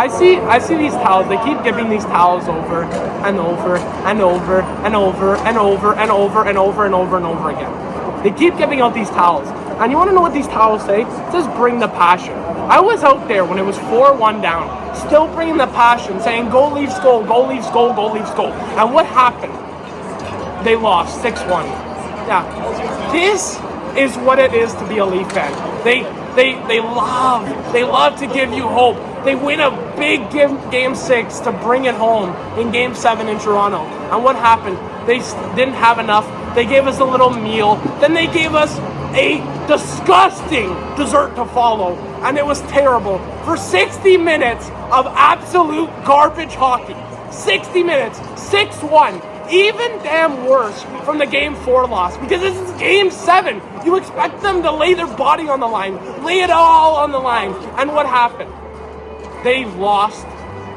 I see these towels. They keep giving these towels over and over and over and over and over and over and over and over and over again. They keep giving out these towels. And you want to know what these towels say? It says bring the passion. I was out there when it was 4-1 down, still bringing the passion, saying go Leafs goal, go Leafs goal, go Leafs goal. And what happened? They lost 6-1. Yeah, this is what it is to be a Leaf fan. They love to give you hope. They win a big game 6 to bring it home in game 7 in Toronto. And what happened? They didn't have enough. They gave us a little meal. Then they gave us a disgusting dessert to follow. And it was terrible. For 60 minutes of absolute garbage hockey. 60 minutes, 6-1. Even damn worse from the game 4 loss, because this is game 7. You expect them to lay their body on the line, lay it all on the line. And what happened? They lost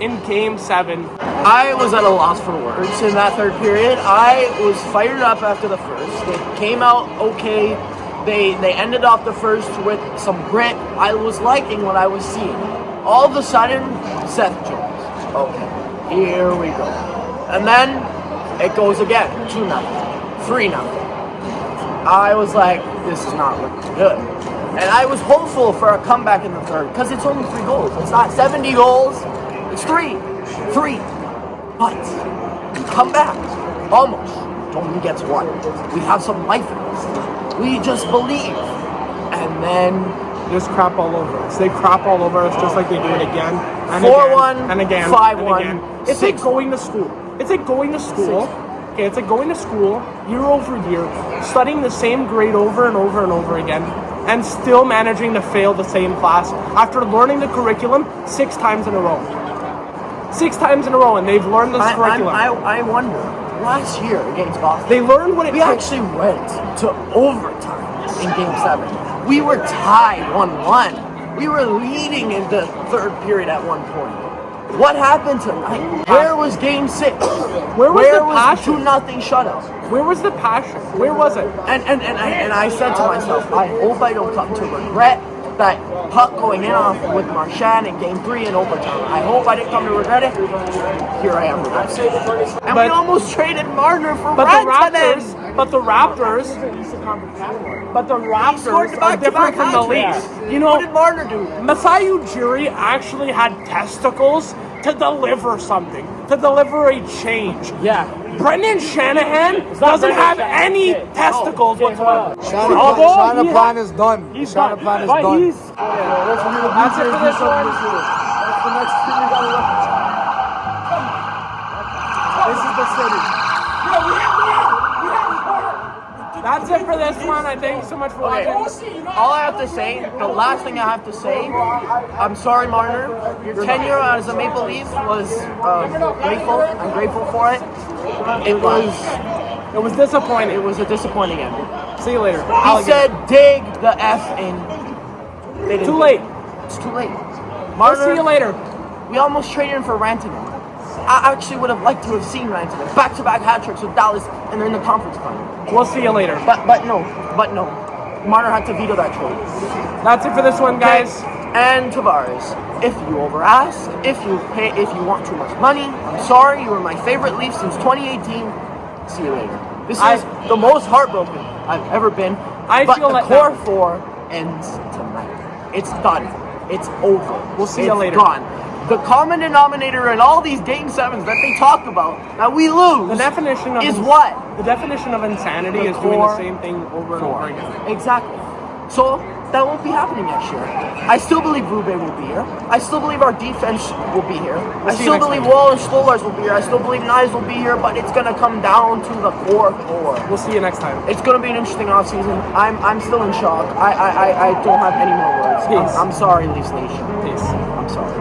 in game 7. I was at a loss for words in that third period. I was fired up after the first. They came out okay. They ended off the first with some grit. I was liking what I was seeing. All of a sudden, Seth Jones. Okay, here we go. And then it goes again, 2-0, 3-0. I was like, this is not looking good. And I was hopeful for a comeback in the third, because it's only 3 goals. It's not 70 goals, it's 3. But we come back, almost. Only gets 1. We have some life in us. We just believe. And then just crap all over us. They crap all over us just like they do it again. And 4-1, and again, 5-1. And again. It's like going to school. It's like going to school. Okay, it's like going to school year over year, studying the same grade over and over and over again, and still managing to fail the same class after learning the curriculum 6 times in a row. 6 times in a row, and they've learned this curriculum. I wonder, last year against Boston, they learned what it we actually went to overtime in game 7. We were tied 1-1. We were leading in the third period at one point. What happened tonight? Where was game 6? Where was the passion? 2-0 shutout? Where was the passion? Where was it? And I said to myself, I hope I don't come to regret that puck going in off with Marchand in game 3 in overtime. I hope I didn't come to regret it. Here I am regretting it. And we almost traded Marner for Rantanen. But the Raptors are different from the Leafs. You know, what did Marner do? Masai Ujiri actually had testicles to deliver something, to deliver a change. Yeah. Brendan Shanahan doesn't have any testicles whatsoever. Shanahan plan is done. Shanahan plan is done. That's it for this one. That's the next thing we gotta look at. This is the city. That's it for this one. I thank you so much for watching. All I have to say, the last thing I have to say, I'm sorry, Marner. Your tenure as a Maple Leaf was grateful. I'm grateful for it. It was disappointing. It was a disappointing ending. See you later. He said, dig the F in. Too late. It's too late. Marner, see you later. We almost traded him for Rantanen. I actually would have liked to have seen Rantanen. Back-to-back hat tricks with Dallas, and they're in the conference final. We'll see you later. But no. Marner had to veto that trade. That's it for this one, guys. And Tavares, if you over-ask, if you want too much money, I'm sorry. You were my favorite Leaf since 2018. See you later. This is the most heartbroken I've ever been. But the core 4 ends tonight. It's done. It's over. We'll see you later. It's gone. The common denominator in all these game 7s that they talk about that we lose, the definition of what? The definition of insanity is doing the same thing over and over again. Exactly. So that won't be happening next year. I still believe Rube will be here. I still believe our defense will be here. I still believe Wall and Stolarz will be here. I still believe Knies will be here, but it's going to come down to the core. We'll see you next time. It's going to be an interesting offseason. I'm still in shock. I don't have any more words. Peace. I'm sorry, Leafs Nation. Peace. I'm sorry.